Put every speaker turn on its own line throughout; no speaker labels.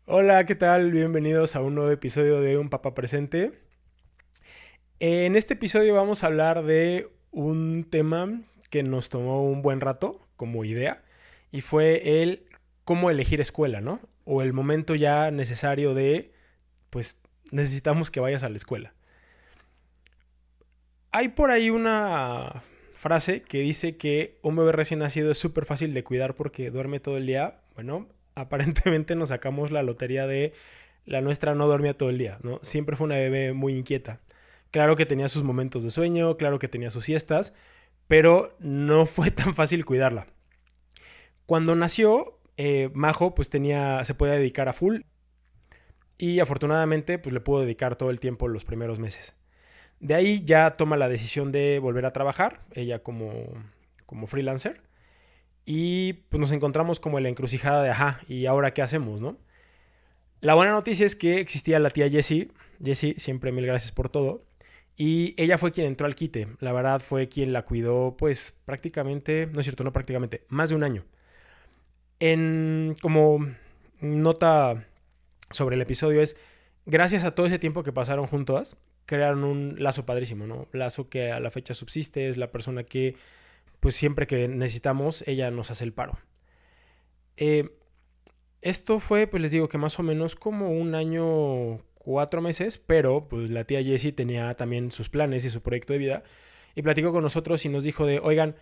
Hola, ¿qué tal? Bienvenidos a un nuevo episodio de Un Papá Presente. En este episodio vamos a hablar de un tema que nos tomó un buen rato como idea y fue el cómo elegir escuela, ¿no? O el momento ya necesario de, pues, necesitamos que vayas a la escuela. Hay por ahí una frase que dice que un bebé recién nacido es súper fácil de cuidar porque duerme todo el día. Bueno, aparentemente nos sacamos la lotería de la nuestra no dormía todo el día, ¿no? Siempre fue una bebé muy inquieta. Claro que tenía sus momentos de sueño, claro que tenía sus siestas, pero no fue tan fácil cuidarla. Cuando nació, Majo pues se podía dedicar a full y afortunadamente pues le pudo dedicar todo el tiempo los primeros meses. De ahí ya toma la decisión de volver a trabajar, ella como freelancer, y pues nos encontramos como en la encrucijada de, ajá, ¿y ahora qué hacemos, no? La buena noticia es que existía la tía Jessie. Jessie, siempre mil gracias por todo. Y ella fue quien entró al quite. La verdad fue quien la cuidó, pues prácticamente, no es cierto, no prácticamente, más de un año. Como nota sobre el episodio es, gracias a todo ese tiempo que pasaron juntas, crearon un lazo padrísimo, ¿no? Lazo que a la fecha subsiste, es la persona que, pues siempre que necesitamos, ella nos hace el paro. Eh, Esto fue, pues les digo que más o menos como un año, 4 meses, pero pues la tía Jessie tenía también sus planes y su proyecto de vida y platicó con nosotros y nos dijo de, oigan,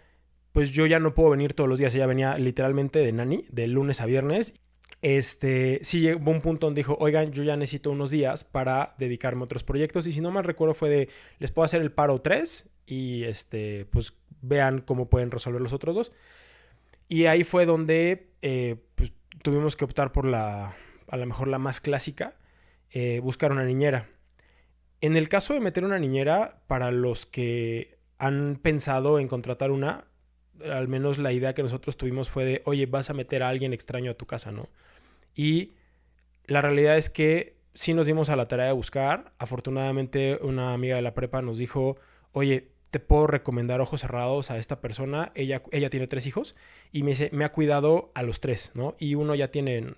pues yo ya no puedo venir todos los días, ella venía literalmente de nani, de lunes a viernes. Sí llegó un punto donde dijo, oigan, yo ya necesito unos días para dedicarme a otros proyectos y si no mal recuerdo fue de, les puedo hacer el paro 3 y pues vean cómo pueden resolver los otros dos. Y ahí fue donde pues, tuvimos que optar por a lo mejor la más clásica, buscar una niñera. En el caso de meter una niñera, para los que han pensado en contratar una, al menos la idea que nosotros tuvimos fue de, oye, vas a meter a alguien extraño a tu casa, ¿no? Y la realidad es que sí nos dimos a la tarea de buscar. Afortunadamente una amiga de la prepa nos dijo, oye, te puedo recomendar ojos cerrados a esta persona. Ella tiene 3 hijos y me dice, me ha cuidado a los tres, ¿no? Y uno ya tiene,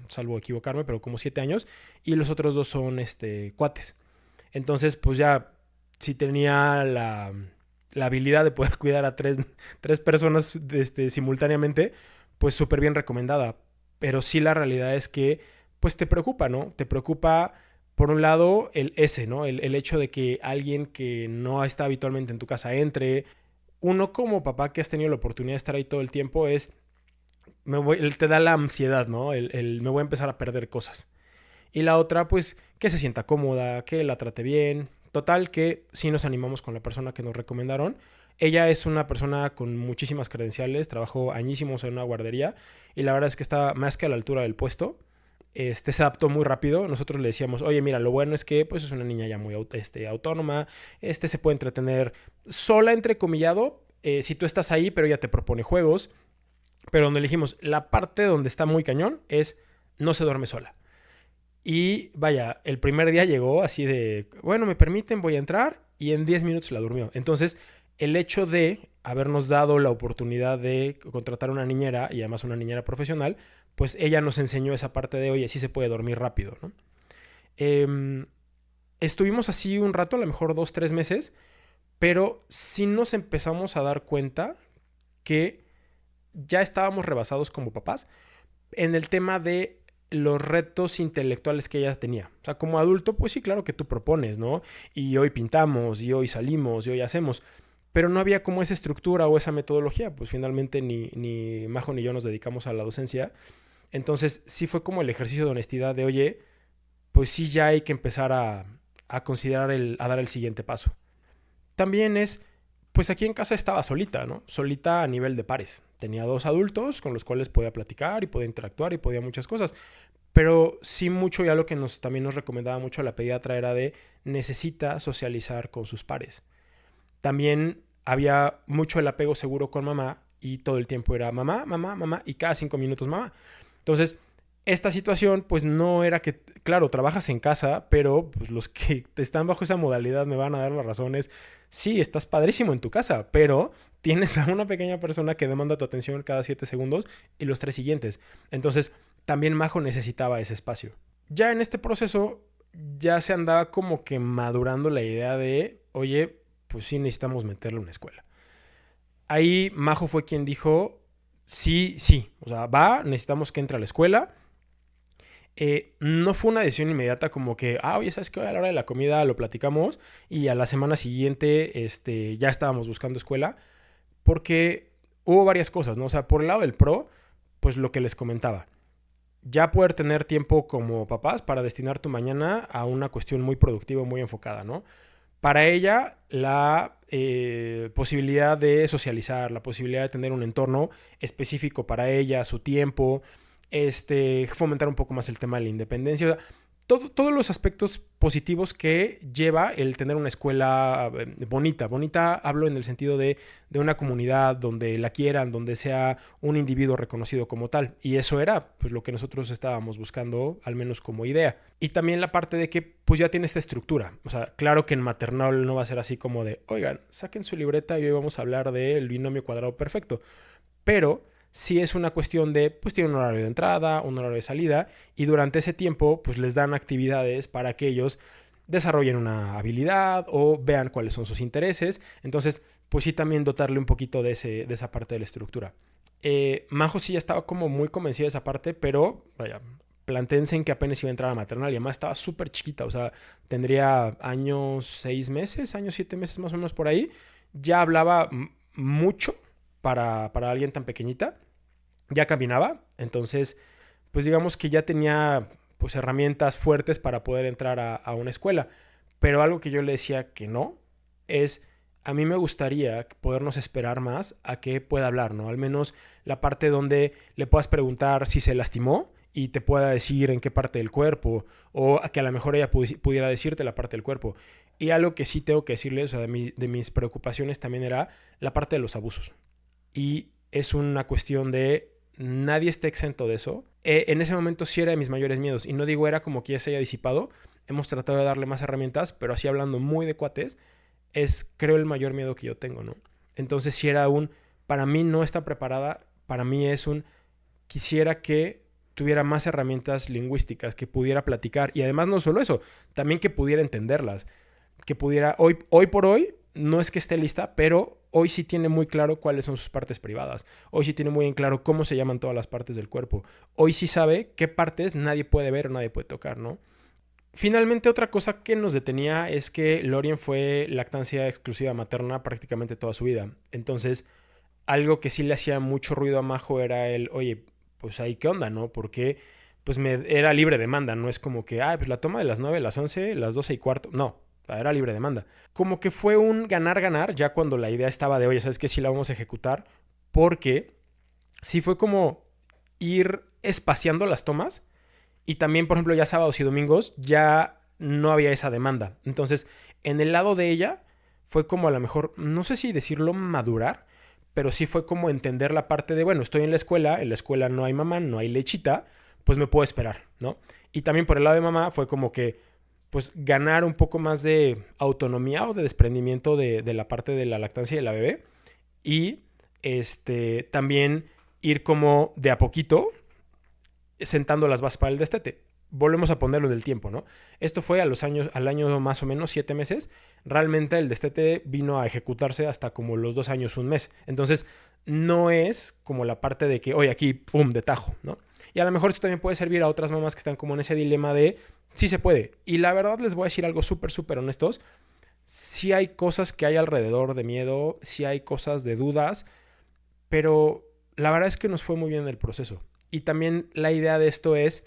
salvo equivocarme, pero como 7 años y los otros dos son cuates. Entonces, pues ya, si tenía la habilidad de poder cuidar a tres personas simultáneamente, pues súper bien recomendada. Pero sí la realidad es que, pues te preocupa, ¿no? Te preocupa, por un lado, ¿no? El hecho de que alguien que no está habitualmente en tu casa entre. Uno como papá que has tenido la oportunidad de estar ahí todo el tiempo es, te da la ansiedad, ¿no? Me voy a empezar a perder cosas. Y la otra, pues, que se sienta cómoda, que la trate bien. Total, que sí nos animamos con la persona que nos recomendaron. Ella es una persona con muchísimas credenciales, trabajó añísimos en una guardería y la verdad es que está más que a la altura del puesto. Se adaptó muy rápido. Nosotros le decíamos, oye, mira, lo bueno es que pues es una niña ya muy autónoma. Se puede entretener sola, entrecomillado, si tú estás ahí, pero ella te propone juegos. Pero donde elegimos la parte donde está muy cañón es no se duerme sola. Y vaya, el primer día llegó así de, bueno, me permiten, voy a entrar y en 10 minutos la durmió. Entonces, el hecho de habernos dado la oportunidad de contratar una niñera y además una niñera profesional, pues ella nos enseñó esa parte de, oye, sí se puede dormir rápido, ¿no? Eh, Estuvimos así un rato, a lo mejor 2, 3 meses, pero sí nos empezamos a dar cuenta que ya estábamos rebasados como papás en el tema de los retos intelectuales que ella tenía. O sea, como adulto, pues sí, claro que tú propones, ¿no? Y hoy pintamos, y hoy salimos, y hoy hacemos. Pero no había como esa estructura o esa metodología. Pues finalmente ni Majo ni yo nos dedicamos a la docencia. Entonces sí fue como el ejercicio de honestidad de, oye, pues sí ya hay que empezar a considerar a dar el siguiente paso. También pues aquí en casa estaba solita, ¿no? Solita a nivel de pares. Tenía 2 adultos con los cuales podía platicar y podía interactuar y podía muchas cosas. Pero sí mucho ya lo que también nos recomendaba mucho la pediatra era de necesita socializar con sus pares. También había mucho el apego seguro con mamá y todo el tiempo era mamá, mamá, mamá y cada 5 minutos mamá. Entonces, esta situación pues no era que, claro, trabajas en casa, pero pues los que están bajo esa modalidad me van a dar las razones. Sí, estás padrísimo en tu casa, pero tienes a una pequeña persona que demanda tu atención cada 7 segundos y los 3 siguientes. Entonces, también Majo necesitaba ese espacio. Ya en este proceso ya se andaba como que madurando la idea de, oye, pues sí necesitamos meterle a una escuela. Ahí Majo fue quien dijo, sí, o sea, necesitamos que entre a la escuela. No fue una decisión inmediata como que, oye, ¿sabes qué? Hoy a la hora de la comida lo platicamos y a la semana siguiente ya estábamos buscando escuela, porque hubo varias cosas, ¿no? O sea, por el lado del pro, pues lo que les comentaba, ya poder tener tiempo como papás para destinar tu mañana a una cuestión muy productiva, muy enfocada, ¿no? Para ella, la posibilidad de socializar, la posibilidad de tener un entorno específico para ella, su tiempo, fomentar un poco más el tema de la independencia. O sea, todos los aspectos positivos que lleva el tener una escuela bonita. Bonita hablo en el sentido de una comunidad donde la quieran, donde sea un individuo reconocido como tal. Y eso era pues lo que nosotros estábamos buscando, al menos como idea. Y también la parte de que pues ya tiene esta estructura. O sea, claro que en maternal no va a ser así como de, oigan, saquen su libreta y hoy vamos a hablar del binomio cuadrado perfecto. Pero sí es una cuestión de, pues tiene un horario de entrada, un horario de salida, y durante ese tiempo, pues les dan actividades para que ellos desarrollen una habilidad o vean cuáles son sus intereses. Entonces, pues sí también dotarle un poquito de esa parte de la estructura. Majo sí ya estaba como muy convencida de esa parte, pero vaya, plantéense en que apenas iba a entrar a maternal y además estaba súper chiquita, o sea, tendría años 6 meses, años 7 meses más o menos por ahí. Ya hablaba mucho para alguien tan pequeñita. Ya caminaba, entonces pues digamos que ya tenía pues herramientas fuertes para poder entrar a una escuela. Pero algo que yo le decía que no es, a mí me gustaría podernos esperar más a que pueda hablar, ¿no? Al menos la parte donde le puedas preguntar si se lastimó y te pueda decir en qué parte del cuerpo, o a que a lo mejor ella pudiera decirte la parte del cuerpo. Y algo que sí tengo que decirle, o sea, de mis preocupaciones también era la parte de los abusos. Y es una cuestión de nadie está exento de eso. En ese momento sí era de mis mayores miedos. Y no digo era como que ya se haya disipado. Hemos tratado de darle más herramientas, pero así hablando muy de cuates, es creo el mayor miedo que yo tengo, ¿no? Entonces si era para mí no está preparada, para mí es quisiera que tuviera más herramientas lingüísticas, que pudiera platicar. Y además no solo eso, también que pudiera entenderlas. Que pudiera, hoy por hoy, no es que esté lista, pero hoy sí tiene muy claro cuáles son sus partes privadas. Hoy sí tiene muy en claro cómo se llaman todas las partes del cuerpo. Hoy sí sabe qué partes nadie puede ver o nadie puede tocar, ¿no? Finalmente, otra cosa que nos detenía es que Lorien fue lactancia exclusiva materna prácticamente toda su vida. Entonces, algo que sí le hacía mucho ruido a Majo era oye, pues ahí qué onda, ¿no? Porque pues era libre demanda, no es como que, pues la toma de las 9, las 11, las 12 y cuarto. No, era libre demanda. Como que fue un ganar-ganar ya cuando la idea estaba de, oye, ¿sabes qué? Sí la vamos a ejecutar, porque sí fue como ir espaciando las tomas y también, por ejemplo, ya sábados y domingos ya no había esa demanda. Entonces, en el lado de ella fue como a lo mejor, no sé si decirlo madurar, pero sí fue como entender la parte de, bueno, estoy en la escuela no hay mamá, no hay lechita, pues me puedo esperar, ¿no? Y también por el lado de mamá fue como que pues ganar un poco más de autonomía o de desprendimiento de la parte de la lactancia de la bebé y también ir como de a poquito sentando las bases para el destete. Volvemos a ponerlo en el tiempo, ¿no? Esto fue al año más o menos 7 meses. Realmente el destete vino a ejecutarse hasta como los 2 años, 1 mes. Entonces, no es como la parte de que, oye, aquí, pum, de tajo, ¿no? Y a lo mejor esto también puede servir a otras mamás que están como en ese dilema de, sí se puede. Y la verdad les voy a decir algo súper, súper honestos. Sí hay cosas que hay alrededor de miedo, sí hay cosas de dudas, pero la verdad es que nos fue muy bien el proceso. Y también la idea de esto es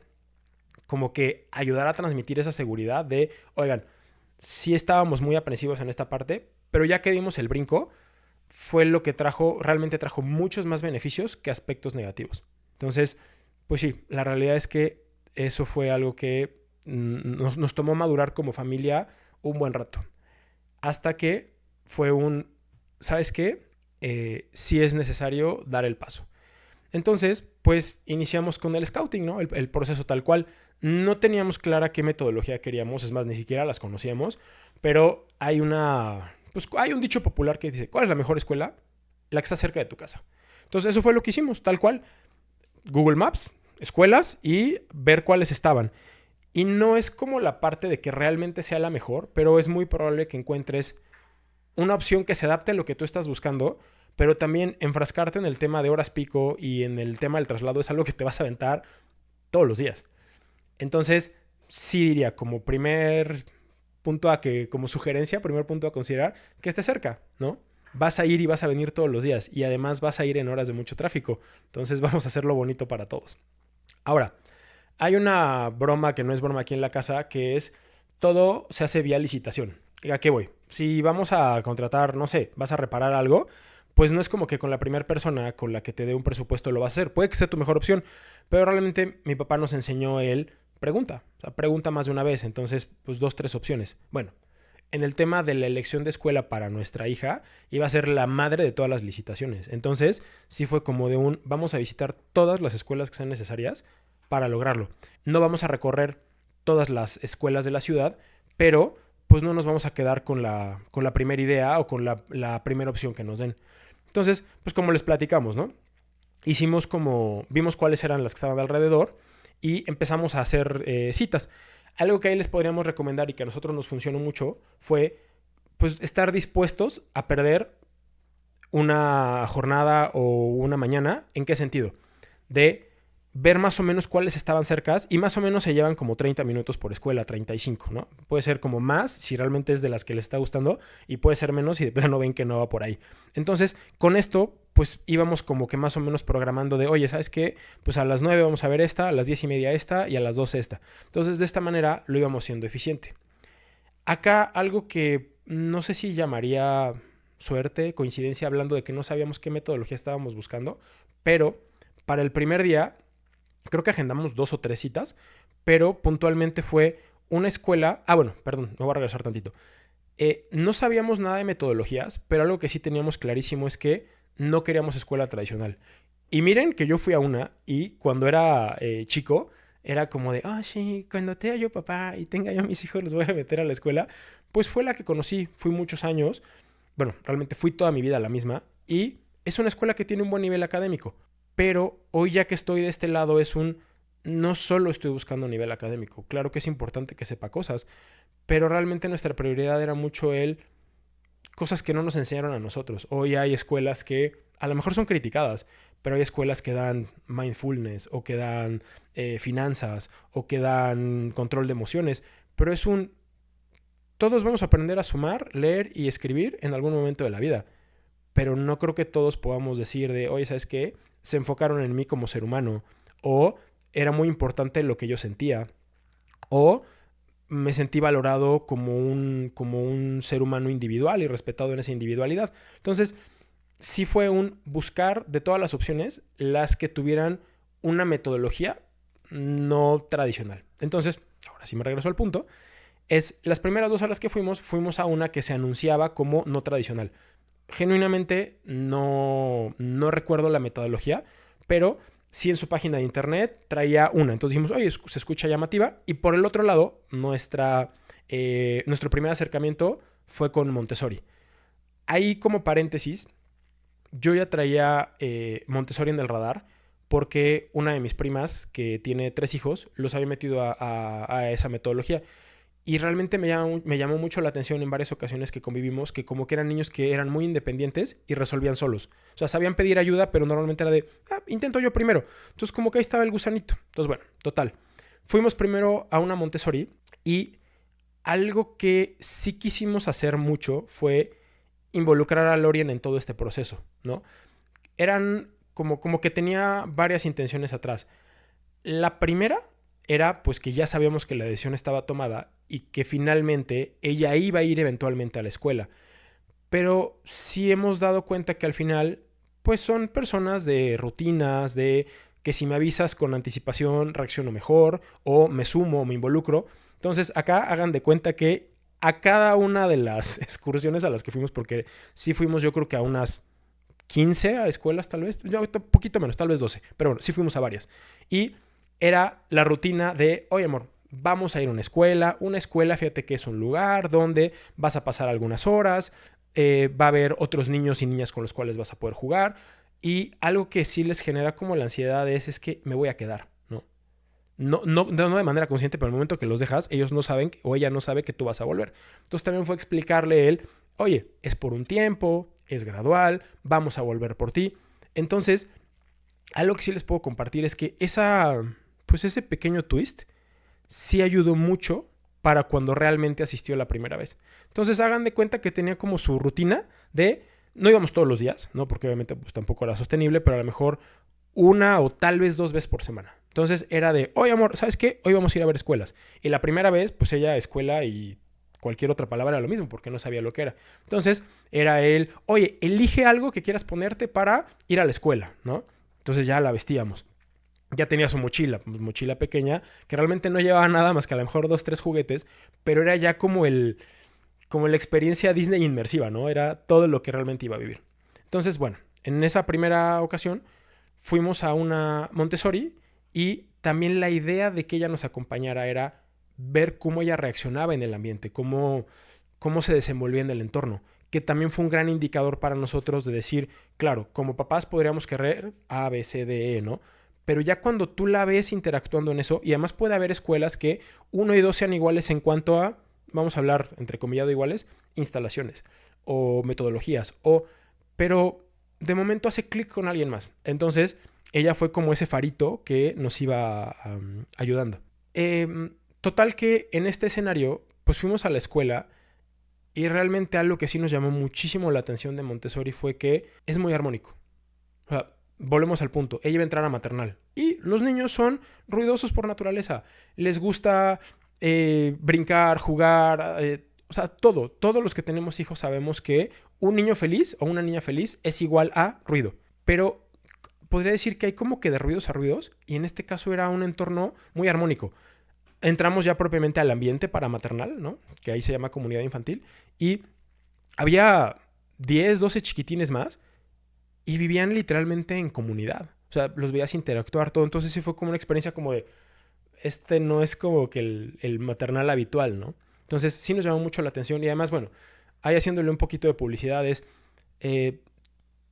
como que ayudar a transmitir esa seguridad de, oigan, sí estábamos muy aprensivos en esta parte, pero ya que dimos el brinco, fue lo que realmente trajo muchos más beneficios que aspectos negativos. Entonces, pues sí, la realidad es que eso fue algo que nos tomó madurar como familia un buen rato. Hasta que fue ¿sabes qué? Sí es necesario dar el paso. Entonces, pues iniciamos con el scouting, ¿no? El proceso tal cual. No teníamos clara qué metodología queríamos, es más, ni siquiera las conocíamos, pero hay un dicho popular que dice, ¿cuál es la mejor escuela? La que está cerca de tu casa. Entonces, eso fue lo que hicimos, tal cual. Google Maps, escuelas y ver cuáles estaban. Y no es como la parte de que realmente sea la mejor, pero es muy probable que encuentres una opción que se adapte a lo que tú estás buscando, pero también enfrascarte en el tema de horas pico y en el tema del traslado es algo que te vas a aventar todos los días. Entonces, sí diría como primer punto a que, como sugerencia, primer punto a considerar, que esté cerca, ¿no? Vas a ir y vas a venir todos los días y además vas a ir en horas de mucho tráfico. Entonces vamos a hacerlo bonito para todos. Ahora, hay una broma que no es broma aquí en la casa, que es todo se hace vía licitación. ¿A qué voy? Si vamos a contratar, no sé, vas a reparar algo, pues no es como que con la primera persona con la que te dé un presupuesto lo vas a hacer. Puede que sea tu mejor opción, pero realmente mi papá nos enseñó él, pregunta. O sea, pregunta más de una vez, entonces, pues 2, 3 opciones. Bueno, en el tema de la elección de escuela para nuestra hija, iba a ser la madre de todas las licitaciones. Entonces, sí fue como de un, vamos a visitar todas las escuelas que sean necesarias para lograrlo. No vamos a recorrer todas las escuelas de la ciudad, pero pues no nos vamos a quedar con la primera idea o con la primera opción que nos den. Entonces, pues como les platicamos, ¿no? Hicimos como, vimos cuáles eran las que estaban alrededor y empezamos a hacer citas. Algo que ahí les podríamos recomendar y que a nosotros nos funcionó mucho fue pues estar dispuestos a perder una jornada o una mañana. ¿En qué sentido? De ver más o menos cuáles estaban cercas y más o menos se llevan como 30 minutos por escuela, 35, ¿no? Puede ser como más si realmente es de las que les está gustando y puede ser menos si de plano ven que no va por ahí. Entonces, con esto, pues íbamos como que más o menos programando de, oye, ¿sabes qué? Pues a las 9 vamos a ver esta, a las 10:30 esta y a las 12 esta. Entonces, de esta manera lo íbamos siendo eficiente. Acá algo que no sé si llamaría suerte, coincidencia, hablando de que no sabíamos qué metodología estábamos buscando, pero para el primer día creo que agendamos 2 o 3 citas, pero puntualmente fue una escuela. Ah, bueno, perdón, me voy a regresar tantito. No sabíamos nada de metodologías, pero algo que sí teníamos clarísimo es que no queríamos escuela tradicional. Y miren que yo fui a una y cuando era chico, era como de, ah, sí, cuando tenga yo papá y tenga yo mis hijos, los voy a meter a la escuela. Pues fue la que conocí, fui muchos años, bueno, realmente fui toda mi vida a la misma y es una escuela que tiene un buen nivel académico. Pero hoy ya que estoy de este lado es un, no solo estoy buscando nivel académico, claro que es importante que sepa cosas, pero realmente nuestra prioridad era mucho el cosas que no nos enseñaron a nosotros. Hoy hay escuelas que a lo mejor son criticadas, pero hay escuelas que dan mindfulness o que dan finanzas o que dan control de emociones, pero es un, todos vamos a aprender a sumar, leer y escribir en algún momento de la vida, pero no creo que todos podamos decir de, oye, ¿sabes qué? Se enfocaron en mí como ser humano, o era muy importante lo que yo sentía, o me sentí valorado como un ser humano individual y respetado en esa individualidad. Entonces, sí fue un buscar de todas las opciones las que tuvieran una metodología no tradicional. Entonces, ahora sí me regreso al punto, es las primeras 2 a las que fuimos a una que se anunciaba como no tradicional. Genuinamente no recuerdo la metodología, pero sí en su página de internet traía una. Entonces dijimos, oye, se escucha llamativa. Y por el otro lado, nuestro primer acercamiento fue con Montessori. Ahí como paréntesis, yo ya traía Montessori en el radar porque una de mis primas, que tiene 3 hijos, los había metido a esa metodología. Y realmente me llamó mucho la atención en varias ocasiones que convivimos, que como que eran niños que eran muy independientes y resolvían solos. O sea, sabían pedir ayuda, pero normalmente era de, intento yo primero. Entonces como que ahí estaba el gusanito. Entonces bueno, total. Fuimos primero a una Montessori y algo que sí quisimos hacer mucho fue involucrar a Lorien en todo este proceso, ¿no? Eran como que tenía varias intenciones atrás. La primera era pues que ya sabíamos que la decisión estaba tomada y que finalmente ella iba a ir eventualmente a la escuela. Pero sí hemos dado cuenta que al final pues son personas de rutinas, de que si me avisas con anticipación reacciono mejor o me sumo o me involucro. Entonces acá hagan de cuenta que a cada una de las excursiones a las que fuimos, porque sí fuimos yo creo que a unas 15 a escuelas tal vez, yo, un poquito menos, tal vez 12, pero bueno, sí fuimos a varias. Y era la rutina de, oye amor, vamos a ir a una escuela, fíjate que es un lugar donde vas a pasar algunas horas, va a haber otros niños y niñas con los cuales vas a poder jugar, y algo que sí les genera como la ansiedad es que me voy a quedar, ¿no? No de manera consciente, pero en el momento que los dejas, ellos no saben o ella no sabe que tú vas a volver. Entonces también fue explicarle él, oye, es por un tiempo, es gradual, vamos a volver por ti. Entonces, algo que sí les puedo compartir es que ese pequeño twist sí ayudó mucho para cuando realmente asistió la primera vez. Entonces hagan de cuenta que tenía como su rutina de, no íbamos todos los días, ¿no? Porque obviamente pues tampoco era sostenible, pero a lo mejor una o tal vez 2 veces por semana. Entonces era de, oye amor, ¿sabes qué? Hoy vamos a ir a ver escuelas. Y la primera vez, pues ella escuela y cualquier otra palabra era lo mismo, porque no sabía lo que era. Entonces era él, oye, elige algo que quieras ponerte para ir a la escuela, ¿no? Entonces ya la vestíamos. Ya tenía su mochila pequeña, que realmente no llevaba nada más que a lo mejor 2, 3 juguetes, pero era ya como la experiencia Disney inmersiva, ¿no? Era todo lo que realmente iba a vivir. Entonces, bueno, en esa primera ocasión fuimos a una Montessori y también la idea de que ella nos acompañara era ver cómo ella reaccionaba en el ambiente, cómo se desenvolvía en el entorno, que también fue un gran indicador para nosotros de decir, claro, como papás podríamos querer A, B, C, D, E, ¿no? Pero ya cuando tú la ves interactuando en eso, y además puede haber escuelas que 1 y 2 sean iguales en cuanto a, vamos a hablar entre comillado iguales, instalaciones o metodologías, pero de momento hace clic con alguien más. Entonces, ella fue como ese farito que nos iba ayudando. Total que en este escenario, pues fuimos a la escuela y realmente algo que sí nos llamó muchísimo la atención de Montessori fue que es muy armónico. O sea, volvemos al punto. Ella iba a entrar a maternal. Y los niños son ruidosos por naturaleza. Les gusta brincar, jugar. O sea, todo. Todos los que tenemos hijos sabemos que un niño feliz o una niña feliz es igual a ruido. Pero podría decir que hay como que de ruidos a ruidos. Y en este caso era un entorno muy armónico. Entramos ya propiamente al ambiente para maternal, ¿no? Que ahí se llama comunidad infantil. Y había 10, 12 chiquitines más y vivían literalmente en comunidad. O sea, los veías interactuar todo. Entonces sí fue como una experiencia como de, este no es como que el maternal habitual, ¿no? Entonces sí nos llamó mucho la atención. Y además, bueno, ahí haciéndole un poquito de publicidad es,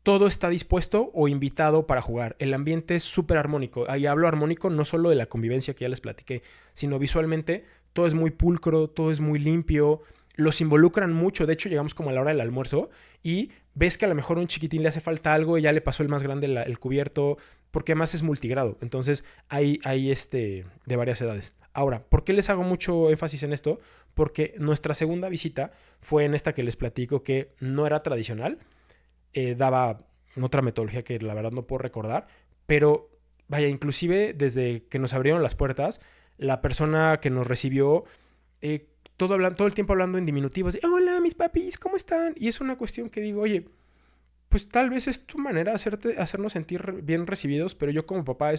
todo está dispuesto o invitado para jugar. El ambiente es súper armónico. Ahí hablo armónico no solo de la convivencia que ya les platiqué, sino visualmente todo es muy pulcro, todo es muy limpio. Los involucran mucho. De hecho, llegamos como a la hora del almuerzo y ves que a lo mejor a un chiquitín le hace falta algo y ya le pasó el más grande el cubierto, porque además es multigrado. Entonces hay de varias edades. Ahora, ¿por qué les hago mucho énfasis en esto? Porque nuestra segunda visita fue en esta que les platico que no era tradicional. Daba otra metodología que la verdad no puedo recordar, pero vaya, inclusive desde que nos abrieron las puertas, la persona que nos recibió, todo el tiempo hablando en diminutivos, de, hola mis papis, ¿cómo están? Y es una cuestión que digo, oye, pues tal vez es tu manera de hacernos sentir bien recibidos, pero yo como papá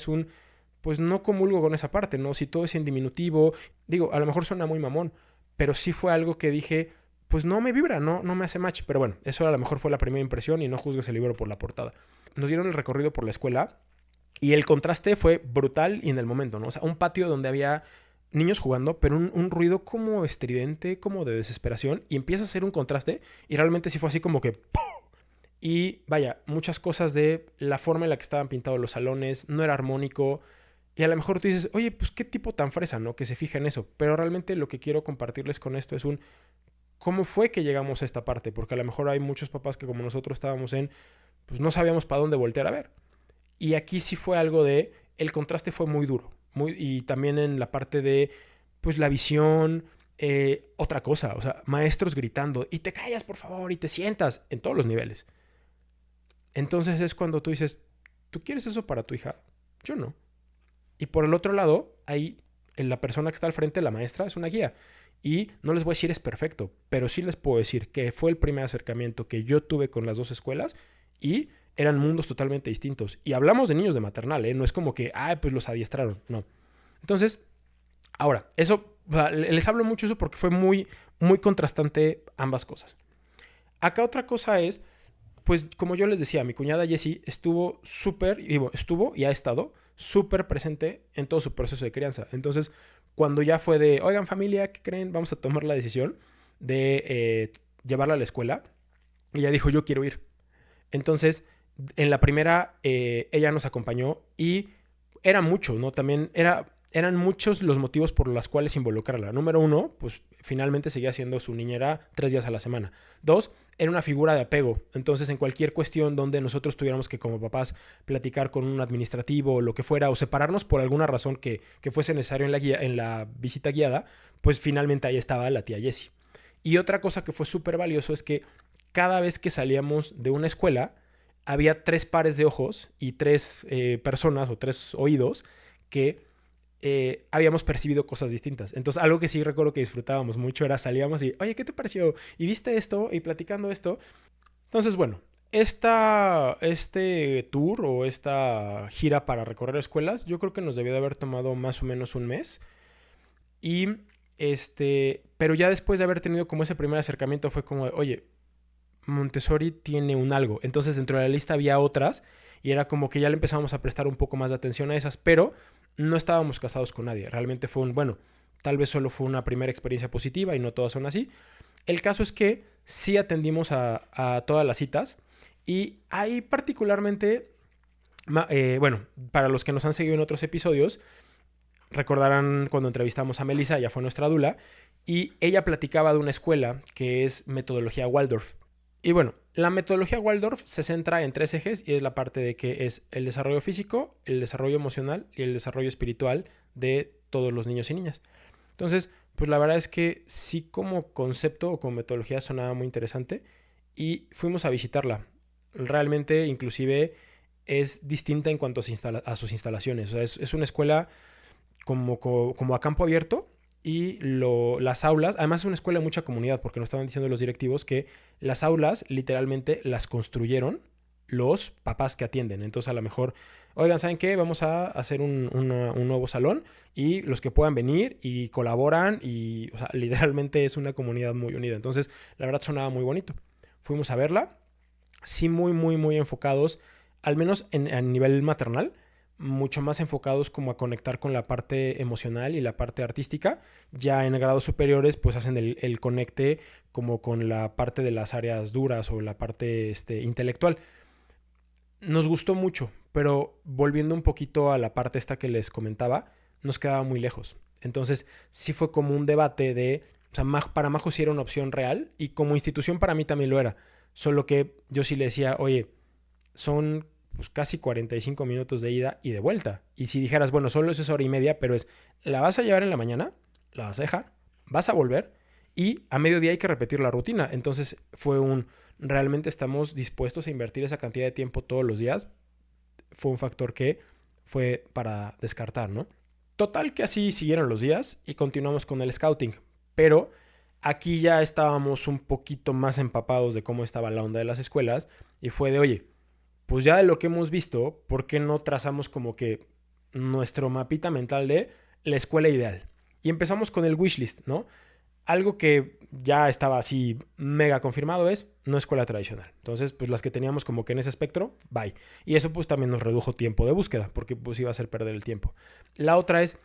pues no comulgo con esa parte, ¿no? Si todo es en diminutivo, digo, a lo mejor suena muy mamón, pero sí fue algo que dije, pues no me vibra, no me hace match. Pero bueno, eso a lo mejor fue la primera impresión y no juzgues el libro por la portada. Nos dieron el recorrido por la escuela y el contraste fue brutal y en el momento, ¿no? O sea, un patio donde había niños jugando, pero un ruido como estridente, como de desesperación, y empieza a ser un contraste y realmente sí fue así como que ¡pum! Y vaya, muchas cosas de la forma en la que estaban pintados los salones, no era armónico. Y a lo mejor tú dices, oye, pues qué tipo tan fresa, ¿no? Que se fija en eso. Pero realmente lo que quiero compartirles con esto es ¿cómo fue que llegamos a esta parte? Porque a lo mejor hay muchos papás que como nosotros estábamos pues no sabíamos para dónde voltear a ver. Y aquí sí fue algo el contraste fue muy duro. Y también en la parte de, pues la visión, otra cosa, o sea, maestros gritando, y te callas por favor, y te sientas, en todos los niveles. Entonces es cuando tú dices, ¿tú quieres eso para tu hija? Yo no. Y por el otro lado, hay la persona que está al frente, la maestra, es una guía. Y no les voy a decir es perfecto, pero sí les puedo decir que fue el primer acercamiento que yo tuve con las dos escuelas y eran mundos totalmente distintos. Y hablamos de niños de maternal, ¿eh? No es como que, pues los adiestraron, no. Entonces, ahora, eso, o sea, les hablo mucho eso porque fue muy, muy contrastante ambas cosas. Acá otra cosa es, pues como yo les decía, mi cuñada Jessie estuvo y ha estado súper presente en todo su proceso de crianza. Entonces, cuando ya fue de, oigan familia, ¿qué creen? Vamos a tomar la decisión de llevarla a la escuela. Ella dijo, yo quiero ir. Entonces, en la primera, ella nos acompañó y era mucho, ¿no? También era eran muchos los motivos por los cuales involucrarla. Número 1, pues finalmente seguía siendo su niñera 3 días a la semana. 2, era una figura de apego. Entonces, en cualquier cuestión donde nosotros tuviéramos que, como papás, platicar con un administrativo o lo que fuera, o separarnos por alguna razón que fuese necesario en la visita guiada, pues finalmente ahí estaba la tía Jessie. Y otra cosa que fue súper valioso es que cada vez que salíamos de una escuela, había 3 pares de ojos y 3 personas o 3 oídos que habíamos percibido cosas distintas. Entonces, algo que sí recuerdo que disfrutábamos mucho era salíamos y, oye, ¿qué te pareció? ¿Y viste esto? Y platicando esto. Entonces, bueno, este tour o esta gira para recorrer escuelas, yo creo que nos debió de haber tomado más o menos un mes. Y pero ya después de haber tenido como ese primer acercamiento fue como, oye, Montessori tiene un algo. Entonces, dentro de la lista había otras y era como que ya le empezamos a prestar un poco más de atención a esas, pero no estábamos casados con nadie. Realmente fue bueno, tal vez solo fue una primera experiencia positiva y no todas son así. El caso es que sí atendimos a todas las citas y ahí particularmente, bueno, para los que nos han seguido en otros episodios, recordarán cuando entrevistamos a Melissa, ella fue nuestra dula, y ella platicaba de una escuela que es metodología Waldorf. Y bueno, la metodología Waldorf se centra en 3 ejes y es la parte de que es el desarrollo físico, el desarrollo emocional y el desarrollo espiritual de todos los niños y niñas. Entonces, pues la verdad es que sí, como concepto o como metodología sonaba muy interesante y fuimos a visitarla. Realmente, inclusive, es distinta en cuanto a sus instalaciones. O sea, es una escuela como a campo abierto y las aulas, además es una escuela de mucha comunidad, porque nos estaban diciendo los directivos que las aulas literalmente las construyeron los papás que atienden. Entonces, a lo mejor, oigan, ¿saben qué? Vamos a hacer un nuevo salón y los que puedan venir y colaboran y, o sea, literalmente es una comunidad muy unida. Entonces, la verdad sonaba muy bonito. Fuimos a verla, sí muy, muy, muy enfocados, al menos a nivel maternal, mucho más enfocados como a conectar con la parte emocional y la parte artística. Ya en grados superiores pues hacen el conecte como con la parte de las áreas duras o la parte intelectual. Nos gustó mucho, pero volviendo un poquito a la parte esta que les comentaba, nos quedaba muy lejos. Entonces sí fue como un debate de, o sea, para Majo sí era una opción real y como institución para mí también lo era. Solo que yo sí le decía, oye, son pues casi 45 minutos de ida y de vuelta. Y si dijeras, bueno, solo es 1 hora y media, pero la vas a llevar en la mañana, la vas a dejar, vas a volver y a mediodía hay que repetir la rutina. Entonces realmente estamos dispuestos a invertir esa cantidad de tiempo todos los días. Fue un factor que fue para descartar, ¿no? Total que así siguieron los días y continuamos con el scouting. Pero aquí ya estábamos un poquito más empapados de cómo estaba la onda de las escuelas y fue de, oye, pues ya de lo que hemos visto, ¿por qué no trazamos como que nuestro mapita mental de la escuela ideal? Y empezamos con el wishlist, ¿no? Algo que ya estaba así mega confirmado es no escuela tradicional. Entonces, pues las que teníamos como que en ese espectro, bye. Y eso pues también nos redujo tiempo de búsqueda, porque pues iba a ser perder el tiempo. La otra es,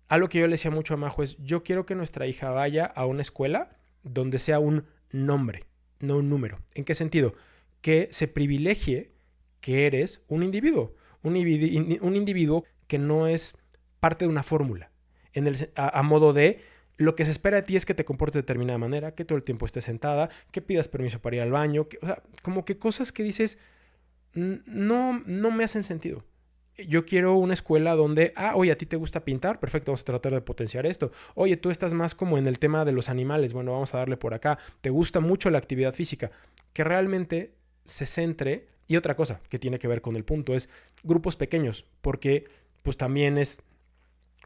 algo que yo le decía mucho a Majo es, yo quiero que nuestra hija vaya a una escuela donde sea un nombre, no un número. ¿En qué sentido? Que se privilegie que eres un individuo, un individuo que no es parte de una fórmula, a modo de lo que se espera de ti es que te comportes de determinada manera, que todo el tiempo estés sentada, que pidas permiso para ir al baño, o sea, como que cosas que dices no me hacen sentido. Yo quiero una escuela donde, oye, a ti te gusta pintar, perfecto, vamos a tratar de potenciar esto. Oye, tú estás más como en el tema de los animales, bueno, vamos a darle por acá. Te gusta mucho la actividad física, que realmente se centre. Y otra cosa que tiene que ver con el punto es grupos pequeños, porque pues también es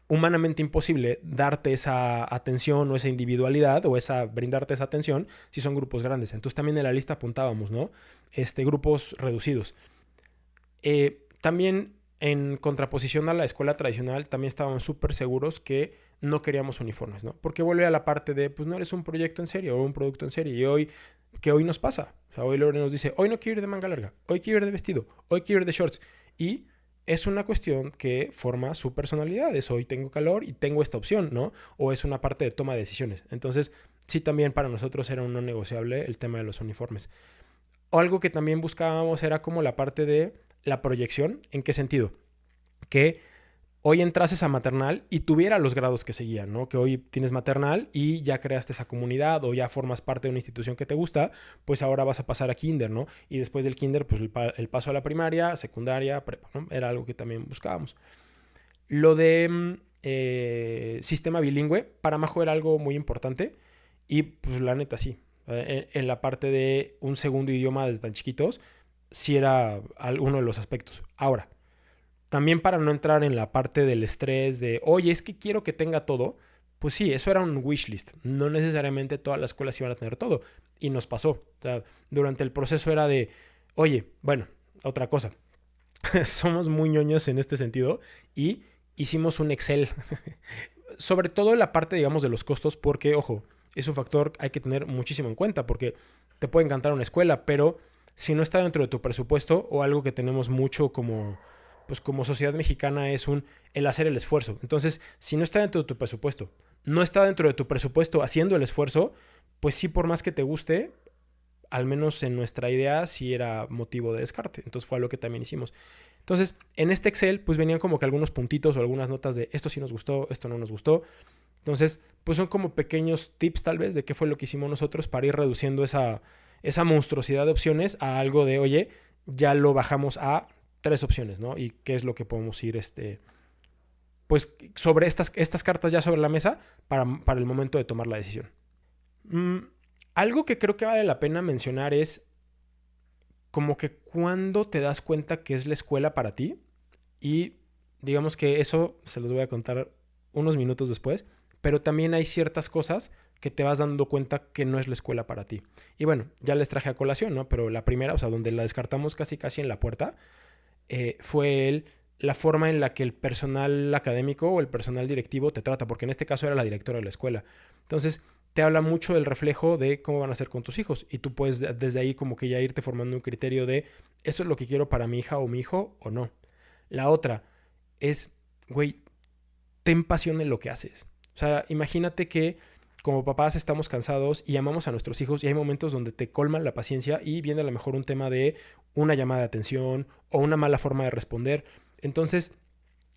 humanamente imposible darte esa atención o esa individualidad o brindarte esa atención si son grupos grandes. Entonces también en la lista apuntábamos, ¿no? Grupos reducidos. También en contraposición a la escuela tradicional, también estábamos súper seguros que no queríamos uniformes, ¿no? Porque vuelve a la parte de, pues no eres un proyecto en serie o un producto en serie. Y hoy nos pasa. O sea, hoy Lore nos dice, hoy no quiero ir de manga larga, hoy quiero ir de vestido, hoy quiero ir de shorts. Y es una cuestión que forma su personalidad. Es hoy tengo calor y tengo esta opción, ¿no? O es una parte de toma de decisiones. Entonces, sí, también para nosotros era un no negociable el tema de los uniformes. O algo que también buscábamos era como la parte de la proyección. ¿En qué sentido? Que hoy entrases a maternal y tuviera los grados que seguían, ¿no? Que hoy tienes maternal y ya creaste esa comunidad o ya formas parte de una institución que te gusta, pues ahora vas a pasar a kinder, ¿no? Y después del kinder, pues el paso a la primaria, secundaria, prepa, ¿no? Era algo que también buscábamos. Lo de sistema bilingüe, para Majo era algo muy importante y pues la neta sí. En la parte de un segundo idioma desde tan chiquitos, sí era uno de los aspectos. Ahora, también para no entrar en la parte del estrés de, oye, es que quiero que tenga todo, pues sí, eso era un wishlist. No necesariamente todas las escuelas iban a tener todo. Y nos pasó. O sea, durante el proceso era de, oye, bueno, otra cosa. Somos muy ñoños en este sentido y hicimos un Excel. Sobre todo en la parte, digamos, de los costos, porque, ojo, es un factor que hay que tener muchísimo en cuenta, porque te puede encantar una escuela, pero si no está dentro de tu presupuesto, o algo que tenemos mucho como, pues como sociedad mexicana, es el hacer el esfuerzo. Entonces, si no está dentro de tu presupuesto, no está dentro de tu presupuesto haciendo el esfuerzo, pues sí, por más que te guste, al menos en nuestra idea, sí era motivo de descarte. Entonces fue algo que también hicimos. Entonces, en este Excel, pues venían como que algunos puntitos o algunas notas de esto sí nos gustó, esto no nos gustó. Entonces, pues son como pequeños tips tal vez de qué fue lo que hicimos nosotros para ir reduciendo esa monstruosidad de opciones a algo de, oye, ya lo bajamos a 3 opciones, ¿no? Y qué es lo que podemos ir, pues sobre estas cartas ya sobre la mesa para el momento de tomar la decisión. Algo que creo que vale la pena mencionar es como que cuando te das cuenta que es la escuela para ti, y digamos que eso se los voy a contar unos minutos después, pero también hay ciertas cosas que te vas dando cuenta que no es la escuela para ti. Y bueno, ya les traje a colación, ¿no? Pero la primera, o sea, donde la descartamos casi en la puerta, fue la forma en la que el personal académico o el personal directivo te trata, porque en este caso era la directora de la escuela. Entonces, te habla mucho del reflejo de cómo van a ser con tus hijos. Y tú puedes desde ahí como que ya irte formando un criterio de eso es lo que quiero para mi hija o mi hijo o no. La otra es, güey, ten pasión en lo que haces. O sea, imagínate que como papás estamos cansados y amamos a nuestros hijos y hay momentos donde te colman la paciencia y viene a lo mejor un tema de una llamada de atención o una mala forma de responder. Entonces,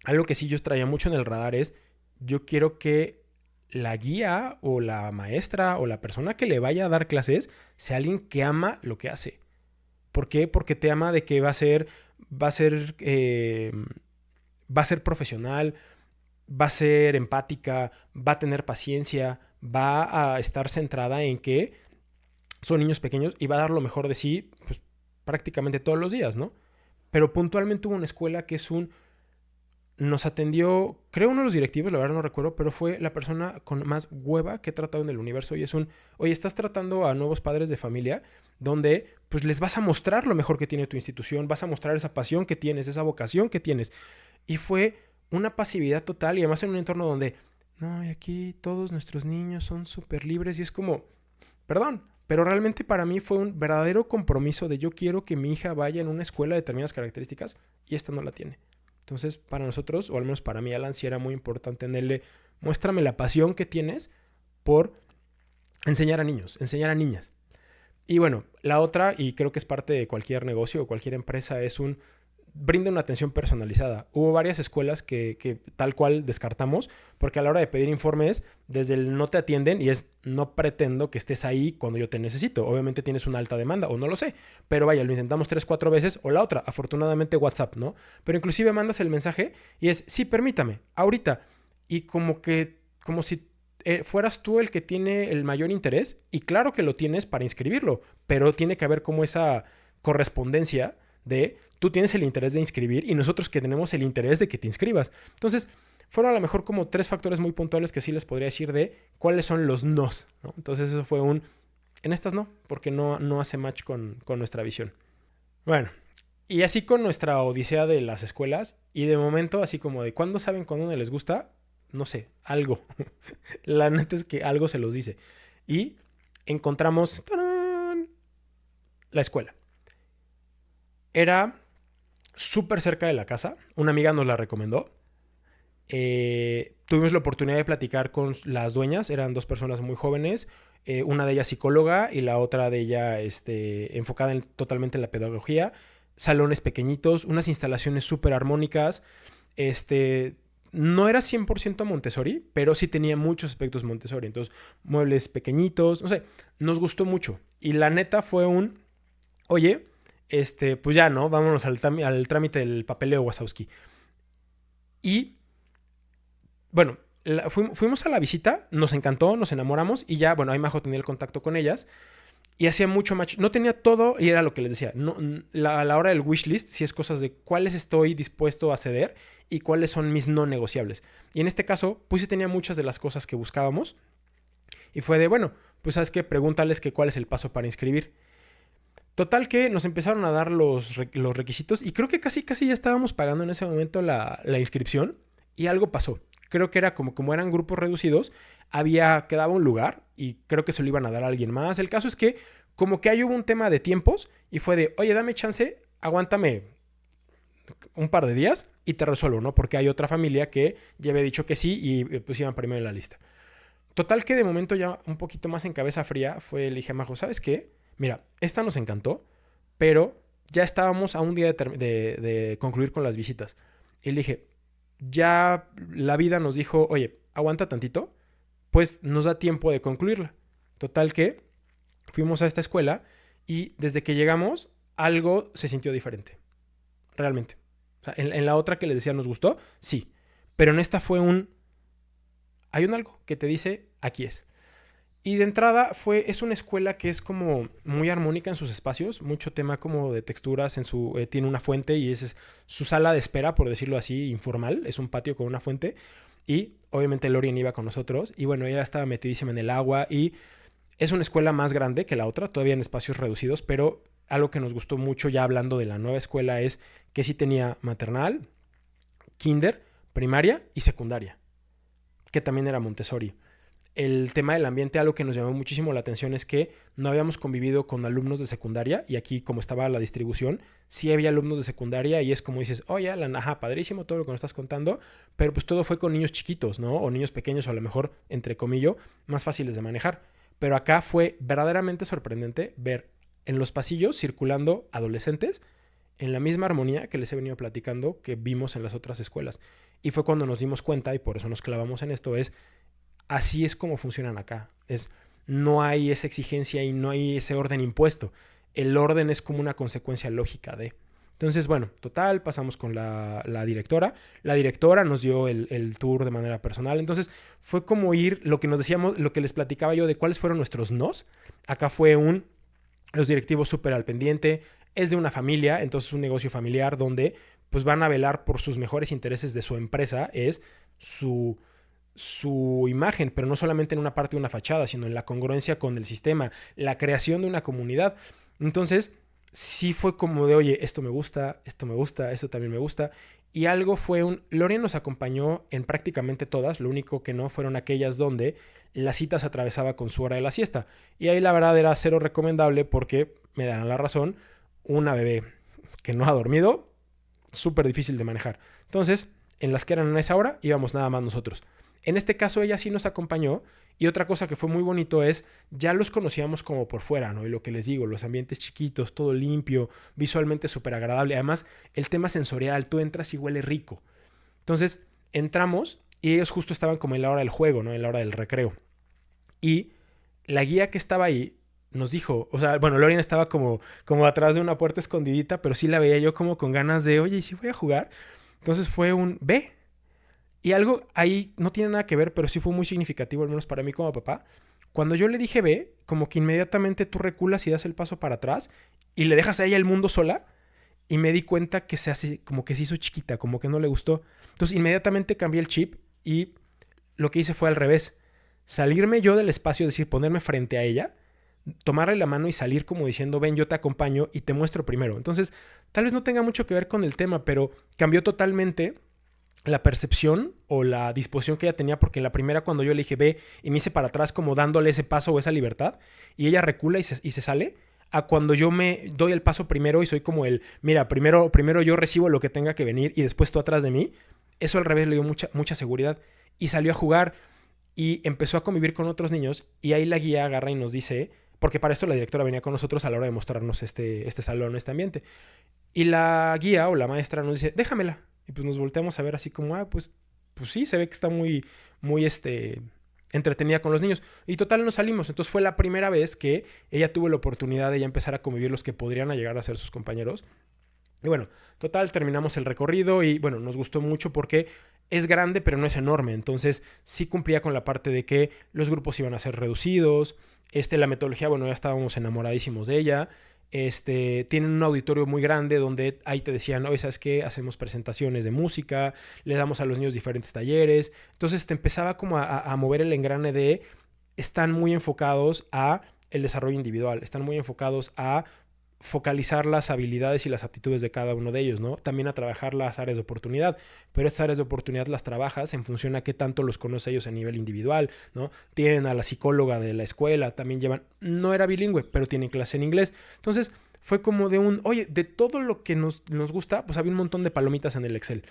algo que sí yo traía mucho en el radar es, yo quiero que la guía o la maestra o la persona que le vaya a dar clases sea alguien que ama lo que hace. ¿Por qué? Porque te ama de que va a ser profesional, va a ser empática, va a tener paciencia, va a estar centrada en que son niños pequeños y va a dar lo mejor de sí, pues prácticamente todos los días, ¿no? Pero puntualmente hubo una escuela que nos atendió, creo uno de los directivos, la verdad no recuerdo, pero fue la persona con más hueva que he tratado en el universo y oye, estás tratando a nuevos padres de familia donde pues les vas a mostrar lo mejor que tiene tu institución, vas a mostrar esa pasión que tienes, esa vocación que tienes. Y fue una pasividad total y además en un entorno donde, no, y aquí todos nuestros niños son súper libres y es como, perdón, pero realmente para mí fue un verdadero compromiso de yo quiero que mi hija vaya en una escuela de determinadas características y esta no la tiene. Entonces, para nosotros, o al menos para mí, Alan, sí era muy importante en él, muéstrame la pasión que tienes por enseñar a niños, enseñar a niñas. Y bueno, la otra, y creo que es parte de cualquier negocio o cualquier empresa, es brinda una atención personalizada. Hubo varias escuelas que tal cual descartamos, porque a la hora de pedir informes, desde el no te atienden y es no pretendo que estés ahí cuando yo te necesito. Obviamente tienes una alta demanda o no lo sé, pero vaya, lo intentamos 3, 4 veces o la otra, afortunadamente WhatsApp, ¿no? Pero inclusive mandas el mensaje y es, sí, permítame, ahorita. Y como si fueras tú el que tiene el mayor interés y claro que lo tienes para inscribirlo, pero tiene que haber como esa correspondencia de tú tienes el interés de inscribir y nosotros que tenemos el interés de que te inscribas. Entonces, fueron a lo mejor como 3 factores muy puntuales que sí les podría decir de cuáles son los nos, ¿no? Entonces, eso fue en estas no, porque no hace match con nuestra visión. Bueno, y así con nuestra odisea de las escuelas y de momento así como de ¿cuándo saben cuando uno les gusta? No sé, algo. La neta es que algo se los dice. Y encontramos ¡tarán!, la escuela. Era súper cerca de la casa. Una amiga nos la recomendó. Tuvimos la oportunidad de platicar con las dueñas. Eran 2 personas muy jóvenes. Una de ellas psicóloga y la otra de ella enfocada totalmente en la pedagogía. Salones pequeñitos, unas instalaciones súper armónicas. no era 100% Montessori, pero sí tenía muchos aspectos Montessori. Entonces, muebles pequeñitos, no sé, nos gustó mucho. Y la neta fue oye, pues ya, ¿no? Vámonos al trámite del papeleo Wazowski. Y, bueno, fuimos a la visita, nos encantó, nos enamoramos y ya, bueno, ahí Majo tenía el contacto con ellas. Y hacía mucho match. No tenía todo y era lo que les decía. No, a la hora del wishlist, sí es cosas de cuáles estoy dispuesto a ceder y cuáles son mis no negociables. Y en este caso, pues sí tenía muchas de las cosas que buscábamos. Y fue de, bueno, pues sabes qué, pregúntales que cuál es el paso para inscribir. Total que nos empezaron a dar los requisitos y creo que casi ya estábamos pagando en ese momento la inscripción y algo pasó. Creo que era como eran grupos reducidos, quedaba un lugar y creo que se lo iban a dar a alguien más. El caso es que como que ahí hubo un tema de tiempos y fue de, oye, dame chance, aguántame un par de días y te resuelvo, ¿no? Porque hay otra familia que ya había dicho que sí y pues iban primero en la lista. Total que de momento ya un poquito más en cabeza fría le dije a Majo, ¿sabes qué? Mira, esta nos encantó, pero ya estábamos a un día de concluir con las visitas. Y le dije, ya la vida nos dijo, oye, aguanta tantito, pues nos da tiempo de concluirla. Total que fuimos a esta escuela y desde que llegamos algo se sintió diferente. Realmente. O sea, en la otra que les decía nos gustó, sí. Pero en esta hay un algo que te dice, aquí es. Y de entrada es una escuela que es como muy armónica en sus espacios, mucho tema como de texturas, tiene una fuente y es su sala de espera, por decirlo así, informal, es un patio con una fuente y obviamente Lorien iba con nosotros y bueno, ella estaba metidísima en el agua y es una escuela más grande que la otra, todavía en espacios reducidos, pero algo que nos gustó mucho ya hablando de la nueva escuela es que sí tenía maternal, kinder, primaria y secundaria, que también era Montessori. El tema del ambiente, algo que nos llamó muchísimo la atención es que no habíamos convivido con alumnos de secundaria y aquí como estaba la distribución, sí había alumnos de secundaria y es como dices, oye, ajá, padrísimo todo lo que nos estás contando, pero pues todo fue con niños chiquitos, ¿no? O niños pequeños o a lo mejor, entre comillas, más fáciles de manejar. Pero acá fue verdaderamente sorprendente ver en los pasillos circulando adolescentes en la misma armonía que les he venido platicando que vimos en las otras escuelas. Y fue cuando nos dimos cuenta, y por eso nos clavamos en esto, así es como funcionan acá. No hay esa exigencia y no hay ese orden impuesto. El orden es como una consecuencia lógica de. Entonces, bueno, total, pasamos con la directora. La directora nos dio el tour de manera personal. Entonces, fue como ir, lo que nos decíamos, lo que les platicaba yo de cuáles fueron nuestros nos. Acá fue los directivos súper al pendiente. Es de una familia, entonces un negocio familiar donde pues van a velar por sus mejores intereses de su empresa. Es su imagen, pero no solamente en una parte de una fachada, sino en la congruencia con el sistema, la creación de una comunidad. Entonces, sí fue como de, oye, esto me gusta, esto también me gusta. Y algo Lorien nos acompañó en prácticamente todas, lo único que no fueron aquellas donde la cita se atravesaba con su hora de la siesta. Y ahí la verdad era cero recomendable porque, me darán la razón, una bebé que no ha dormido, súper difícil de manejar. Entonces, en las que eran a esa hora, íbamos nada más nosotros. En este caso ella sí nos acompañó y otra cosa que fue muy bonito es, ya los conocíamos como por fuera, ¿no? Y lo que les digo, los ambientes chiquitos, todo limpio, visualmente súper agradable. Además, el tema sensorial, tú entras y huele rico. Entonces, entramos y ellos justo estaban como en la hora del juego, ¿no? En la hora del recreo. Y la guía que estaba ahí nos dijo, o sea, bueno, Lorien estaba como atrás de una puerta escondidita, pero sí la veía yo como con ganas de, oye, ¿y si voy a jugar? Entonces fue ve. Y algo ahí no tiene nada que ver, pero sí fue muy significativo, al menos para mí como papá. Cuando yo le dije ve, como que inmediatamente tú reculas y das el paso para atrás y le dejas a ella el mundo sola. Y me di cuenta que como que se hizo chiquita, como que no le gustó. Entonces inmediatamente cambié el chip y lo que hice fue al revés. Salirme yo del espacio, es decir, ponerme frente a ella, tomarle la mano y salir como diciendo, ven, yo te acompaño y te muestro primero. Entonces, tal vez no tenga mucho que ver con el tema, pero cambió totalmente la percepción o la disposición que ella tenía, porque en la primera cuando yo le dije ve y me hice para atrás como dándole ese paso o esa libertad y ella recula y se sale, a cuando yo me doy el paso primero y soy como mira, primero yo recibo lo que tenga que venir y después tú atrás de mí, eso al revés le dio mucha seguridad y salió a jugar y empezó a convivir con otros niños y ahí la guía agarra y nos dice, porque para esto la directora venía con nosotros a la hora de mostrarnos este salón, este ambiente, y la guía o la maestra nos dice, déjamela. Y pues nos volteamos a ver así como, pues pues sí, se ve que está muy, muy entretenida con los niños. Y total nos salimos. Entonces fue la primera vez que ella tuvo la oportunidad de ya empezar a convivir los que podrían llegar a ser sus compañeros. Y bueno, total, terminamos el recorrido y bueno, nos gustó mucho porque es grande pero no es enorme. Entonces sí cumplía con la parte de que los grupos iban a ser reducidos. La metodología, bueno, ya estábamos enamoradísimos de ella. Tienen un auditorio muy grande donde ahí te decían, oye, ¿sabes qué? Hacemos presentaciones de música, le damos a los niños diferentes talleres. Entonces te empezaba como a mover el engrane de, están muy enfocados a el desarrollo individual, están muy enfocados a focalizar las habilidades y las aptitudes de cada uno de ellos, ¿no? También a trabajar las áreas de oportunidad, pero estas áreas de oportunidad las trabajas en función a qué tanto los conoce ellos a nivel individual, ¿no? Tienen a la psicóloga de la escuela, también llevan, no era bilingüe, pero tienen clase en inglés. Entonces fue como oye, de todo lo que nos gusta, pues había un montón de palomitas en el Excel.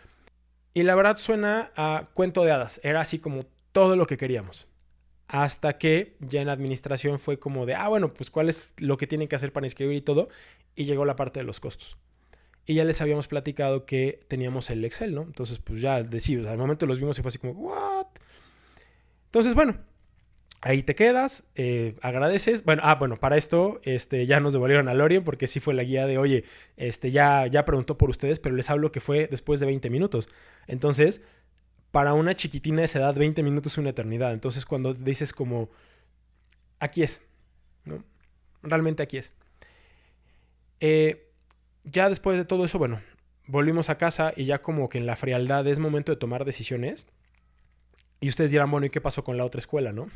Y la verdad suena a cuento de hadas, era así como todo lo que queríamos. Hasta que ya en administración fue como de, bueno, pues cuál es lo que tienen que hacer para inscribir y todo. Y llegó la parte de los costos. Y ya les habíamos platicado que teníamos el Excel, ¿no? Entonces, pues ya decimos, al momento los vimos y fue así como, ¿what? Entonces, bueno, ahí te quedas, agradeces. Bueno, para esto ya nos devolvieron a Lorien porque sí fue la guía de, oye, ya preguntó por ustedes, pero les hablo que fue después de 20 minutos. Entonces, para una chiquitina de esa edad, 20 minutos es una eternidad. Entonces, cuando dices como, aquí es, ¿no? Realmente aquí es. Ya después de todo eso, bueno, volvimos a casa y ya como que en la frialdad es momento de tomar decisiones. Y ustedes dirán, bueno, ¿y qué pasó con la otra escuela, no?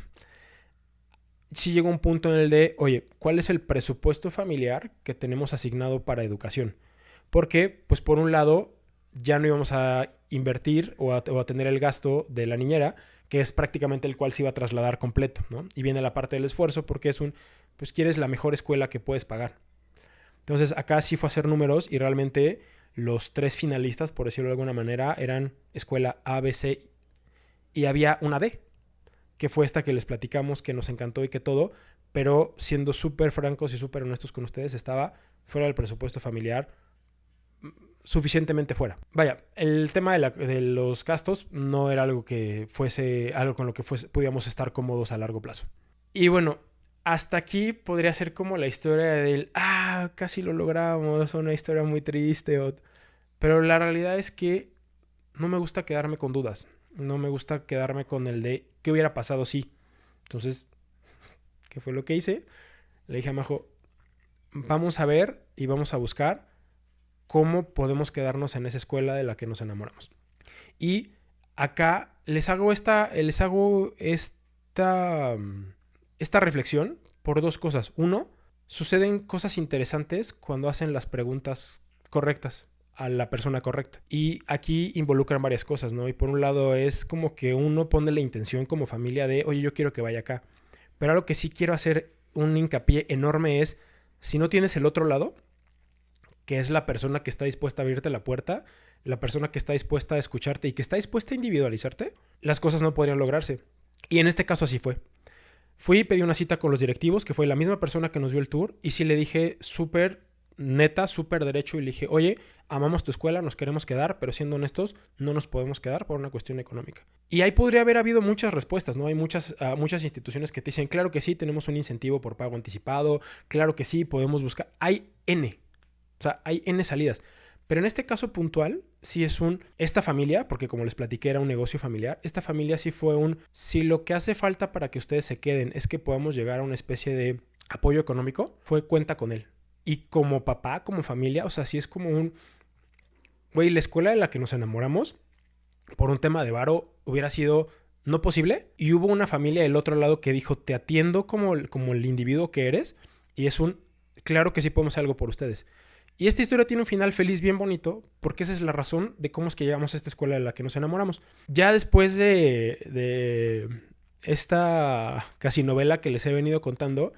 Sí llegó un punto en el de, oye, ¿cuál es el presupuesto familiar que tenemos asignado para educación? Porque, pues por un lado, ya no íbamos a invertir o a tener el gasto de la niñera, que es prácticamente el cual se iba a trasladar completo, ¿no? Y viene la parte del esfuerzo porque es pues quieres la mejor escuela que puedes pagar. Entonces acá sí fue a hacer números y realmente los 3 finalistas, por decirlo de alguna manera, eran escuela A, B, C y había una D, que fue esta que les platicamos, que nos encantó y que todo, pero siendo súper francos y súper honestos con ustedes, estaba fuera del presupuesto familiar, suficientemente fuera. Vaya, el tema de los gastos no era algo que fuese algo con lo que pudiéramos estar cómodos a largo plazo. Y bueno, hasta aquí podría ser como la historia del, casi lo logramos, una historia muy triste, pero la realidad es que no me gusta quedarme con dudas, no me gusta quedarme con el de qué hubiera pasado si. Entonces, ¿qué fue lo que hice? Le dije a Majo, vamos a ver y vamos a buscar cómo podemos quedarnos en esa escuela de la que nos enamoramos. Y acá les hago esta reflexión por 2 cosas. Uno, suceden cosas interesantes cuando hacen las preguntas correctas a la persona correcta. Y aquí involucran varias cosas, ¿no? Y por un lado es como que uno pone la intención como familia de, oye, yo quiero que vaya acá. Pero algo que sí quiero hacer un hincapié enorme es, si no tienes el otro lado, que es la persona que está dispuesta a abrirte la puerta, la persona que está dispuesta a escucharte y que está dispuesta a individualizarte, las cosas no podrían lograrse. Y en este caso así fue. Fui y pedí una cita con los directivos, que fue la misma persona que nos dio el tour, y sí le dije súper neta, súper derecho, y le dije, oye, amamos tu escuela, nos queremos quedar, pero siendo honestos, no nos podemos quedar por una cuestión económica. Y ahí podría haber habido muchas respuestas, ¿no? Hay muchas instituciones que te dicen, claro que sí, tenemos un incentivo por pago anticipado, claro que sí, podemos buscar. Hay N salidas. Pero en este caso puntual, sí es esta familia, porque como les platiqué era un negocio familiar, esta familia sí fue si lo que hace falta para que ustedes se queden es que podamos llegar a una especie de apoyo económico, cuenta con él. Y como papá, como familia, o sea, sí es como güey, la escuela de la que nos enamoramos, por un tema de varo, hubiera sido no posible. Y hubo una familia del otro lado que dijo, te atiendo como el individuo que eres, y es claro que sí podemos hacer algo por ustedes. Y esta historia tiene un final feliz, bien bonito, porque esa es la razón de cómo es que llegamos a esta escuela de la que nos enamoramos. Ya después de esta casi novela que les he venido contando,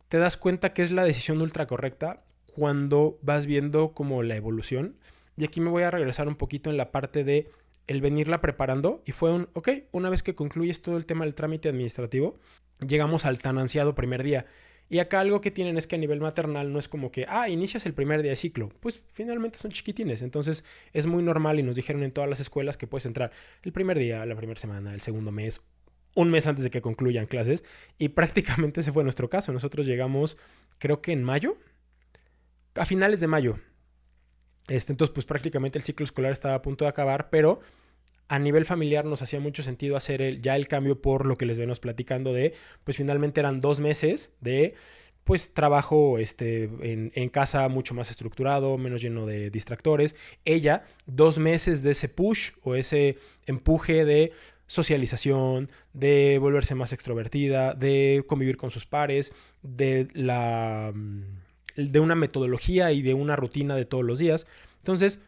te das cuenta que es la decisión ultra correcta cuando vas viendo como la evolución. Y aquí me voy a regresar un poquito en la parte de el venirla preparando. Y fue una vez que concluyes todo el tema del trámite administrativo, llegamos al tan ansiado primer día. Y acá algo que tienen es que a nivel maternal no es como que, inicias el primer día de ciclo. Pues finalmente son chiquitines. Entonces es muy normal y nos dijeron en todas las escuelas que puedes entrar el primer día, la primera semana, el segundo mes, un mes antes de que concluyan clases. Y prácticamente ese fue nuestro caso. Nosotros llegamos, creo que en mayo, a finales de mayo. Entonces, pues prácticamente el ciclo escolar estaba a punto de acabar, pero a nivel familiar nos hacía mucho sentido hacer el cambio por lo que les venimos platicando de, pues finalmente eran 2 meses de, pues trabajo en casa mucho más estructurado, menos lleno de distractores. Ella, 2 meses de ese push o ese empuje de socialización, de volverse más extrovertida, de convivir con sus pares, de una metodología y de una rutina de todos los días. Entonces,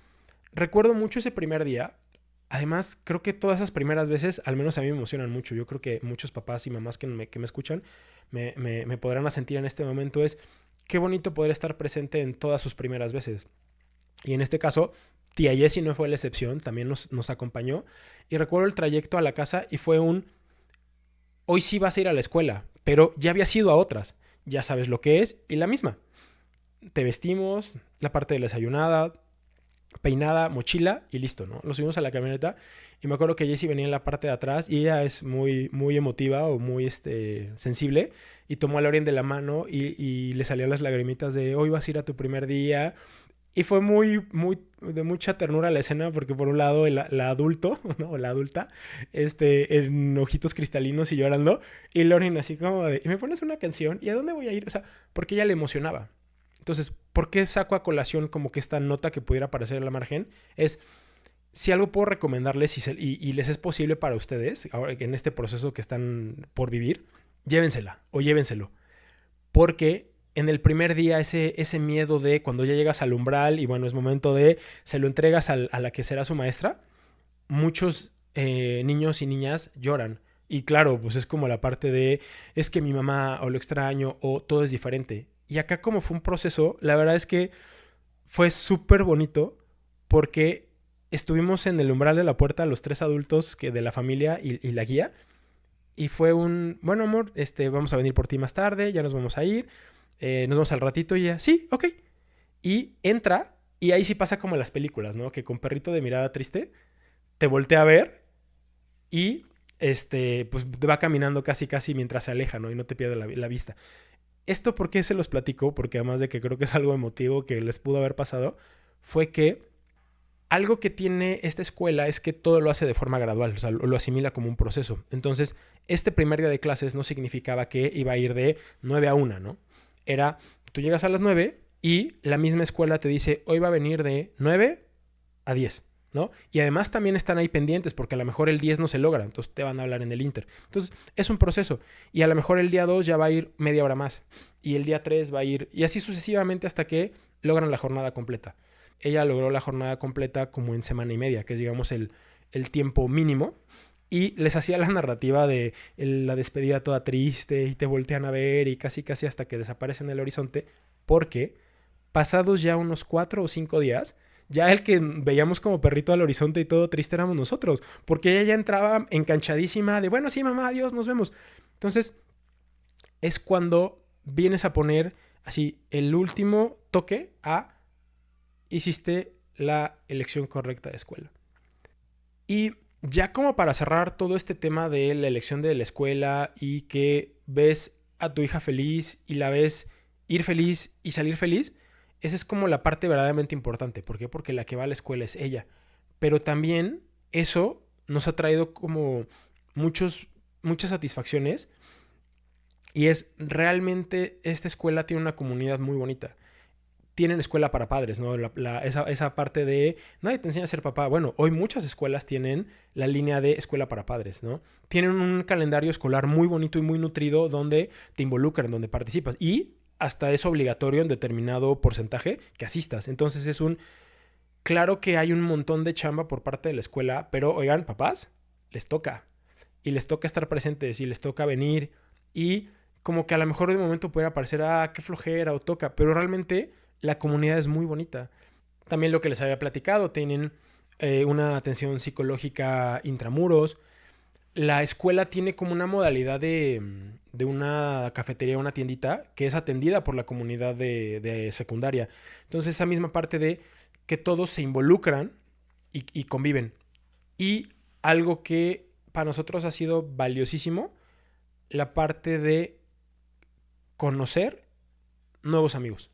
recuerdo mucho ese primer día. Además, creo que todas esas primeras veces, al menos a mí me emocionan mucho. Yo creo que muchos papás y mamás que me escuchan me podrán asentir en este momento. Es qué bonito poder estar presente en todas sus primeras veces. Y en este caso, tía Jessie no fue la excepción, también nos acompañó. Y recuerdo el trayecto a la casa y fue hoy sí vas a ir a la escuela, pero ya habías ido a otras. Ya sabes lo que es y la misma. Te vestimos, la parte de la desayunada, peinada, mochila y listo, ¿no? Nos subimos a la camioneta y me acuerdo que Jessie venía en la parte de atrás y ella es muy, muy emotiva o muy sensible y tomó a Lorien de la mano y le salían las lagrimitas de hoy vas a ir a tu primer día. Y fue muy, muy, de mucha ternura la escena porque por un lado la adulto, ¿no? La adulta, en ojitos cristalinos y llorando y Lorien así como de, ¿y me pones una canción? ¿Y a dónde voy a ir? O sea, porque ella le emocionaba. Entonces, ¿por qué saco a colación como que esta nota que pudiera aparecer en la margen? Es, si algo puedo recomendarles y les es posible para ustedes, ahora en este proceso que están por vivir, llévensela o llévenselo. Porque en el primer día ese miedo de cuando ya llegas al umbral y bueno, es momento de, se lo entregas a la que será su maestra, muchos niños y niñas lloran. Y claro, pues es como la parte de, es que mi mamá o lo extraño o todo es diferente. Y acá como fue un proceso, la verdad es que fue súper bonito porque estuvimos en el umbral de la puerta los 3 adultos de la familia y la guía. Y fue bueno amor, vamos a venir por ti más tarde, ya nos vamos a ir, nos vemos al ratito y ya, sí, ok. Y entra y ahí sí pasa como en las películas, ¿no? Que con perrito de mirada triste te voltea a ver y pues va caminando casi casi mientras se aleja, ¿no? Y no te pierde la vista. ¿Esto por qué se los platico? Porque además de que creo que es algo emotivo que les pudo haber pasado, fue que algo que tiene esta escuela es que todo lo hace de forma gradual, o sea, lo asimila como un proceso. Entonces, este primer día de clases no significaba que iba a ir de 9 a 1, ¿no? Era, tú llegas a las 9 y la misma escuela te dice, hoy va a venir de 9 a 10, ¿no? Y además también están ahí pendientes porque a lo mejor el 10 no se logra, entonces te van a hablar en el Inter. Entonces, es un proceso. Y a lo mejor el día 2 ya va a ir media hora más. Y el día 3 va a ir, y así sucesivamente hasta que logran la jornada completa. Ella logró la jornada completa como en semana y media, que es digamos el tiempo mínimo. Y les hacía la narrativa de la despedida toda triste y te voltean a ver y casi casi hasta que desaparece en el horizonte. Porque pasados ya unos 4 o 5 días, ya el que veíamos como perrito al horizonte y todo triste éramos nosotros. Porque ella ya entraba enganchadísima de, bueno, sí, mamá, adiós, nos vemos. Entonces, es cuando vienes a poner así el último toque a hiciste la elección correcta de escuela. Y ya como para cerrar todo este tema de la elección de la escuela y que ves a tu hija feliz y la ves ir feliz y salir feliz, esa es como la parte verdaderamente importante. ¿Por qué? Porque la que va a la escuela es ella. Pero también eso nos ha traído como muchas satisfacciones y es realmente esta escuela tiene una comunidad muy bonita. Tienen escuela para padres, ¿no? Esa parte de nadie te enseña a ser papá. Bueno, hoy muchas escuelas tienen la línea de escuela para padres, ¿no? Tienen un calendario escolar muy bonito y muy nutrido donde te involucran, donde participas y hasta es obligatorio en determinado porcentaje que asistas. Entonces claro que hay un montón de chamba por parte de la escuela, pero oigan, papás, les toca. Y les toca estar presentes y les toca venir y como que a lo mejor de momento pudiera parecer, qué flojera o toca, pero realmente la comunidad es muy bonita. También lo que les había platicado, tienen una atención psicológica intramuros. La escuela tiene como una modalidad de de una cafetería, una tiendita, que es atendida por la comunidad de secundaria. Entonces esa misma parte de que todos se involucran y conviven. Y algo que para nosotros ha sido valiosísimo, la parte de conocer nuevos amigos.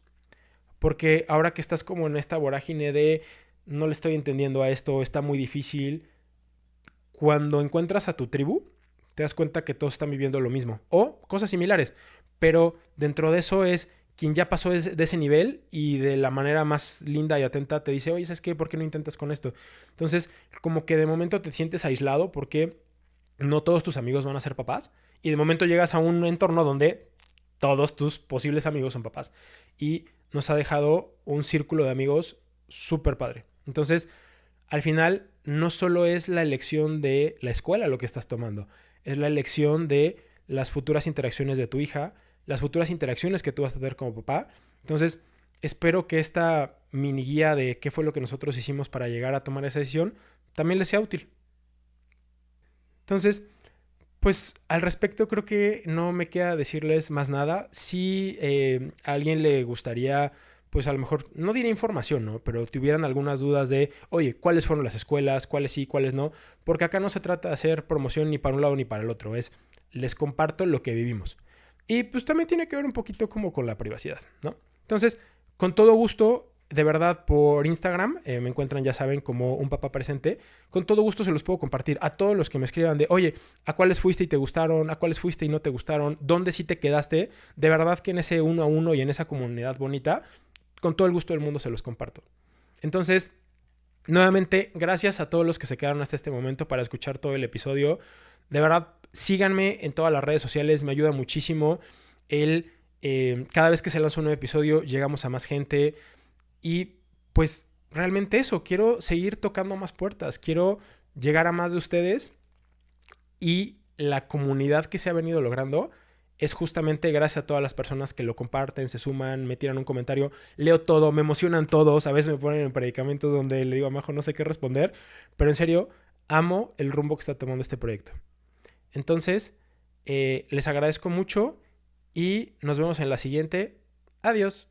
Porque ahora que estás como en esta vorágine de no le estoy entendiendo a esto, está muy difícil, cuando encuentras a tu tribu, te das cuenta que todos están viviendo lo mismo o cosas similares, pero dentro de eso es quien ya pasó de ese nivel y de la manera más linda y atenta te dice, oye, ¿sabes qué? ¿Por qué no intentas con esto? Entonces, como que de momento te sientes aislado porque no todos tus amigos van a ser papás y de momento llegas a un entorno donde todos tus posibles amigos son papás y nos ha dejado un círculo de amigos súper padre. Entonces, al final, no solo es la elección de la escuela lo que estás tomando, es la elección de las futuras interacciones de tu hija, las futuras interacciones que tú vas a tener como papá. Entonces, espero que esta mini guía de qué fue lo que nosotros hicimos para llegar a tomar esa decisión también les sea útil. Entonces, pues al respecto creo que no me queda decirles más nada. Si a alguien le gustaría, pues a lo mejor, no diré información, ¿no? Pero tuvieran algunas dudas de, oye, ¿cuáles fueron las escuelas? ¿Cuáles sí? ¿Cuáles no? Porque acá no se trata de hacer promoción ni para un lado ni para el otro. Es, les comparto lo que vivimos. Y pues también tiene que ver un poquito como con la privacidad, ¿no? Entonces, con todo gusto, de verdad, por Instagram, me encuentran, ya saben, como un papá presente. Con todo gusto se los puedo compartir a todos los que me escriban de, oye, ¿a cuáles fuiste y te gustaron? ¿A cuáles fuiste y no te gustaron? ¿Dónde sí te quedaste? De verdad que en ese uno a uno y en esa comunidad bonita, con todo el gusto del mundo se los comparto. Entonces, nuevamente, gracias a todos los que se quedaron hasta este momento para escuchar todo el episodio. De verdad, síganme en todas las redes sociales, me ayuda muchísimo. Cada vez que se lanza un nuevo episodio, llegamos a más gente. Y pues realmente eso, quiero seguir tocando más puertas, quiero llegar a más de ustedes y la comunidad que se ha venido logrando es justamente gracias a todas las personas que lo comparten, se suman, me tiran un comentario, leo todo, me emocionan todos, a veces me ponen en predicamentos donde le digo a Majo no sé qué responder, pero en serio, amo el rumbo que está tomando este proyecto. Entonces, les agradezco mucho y nos vemos en la siguiente. Adiós.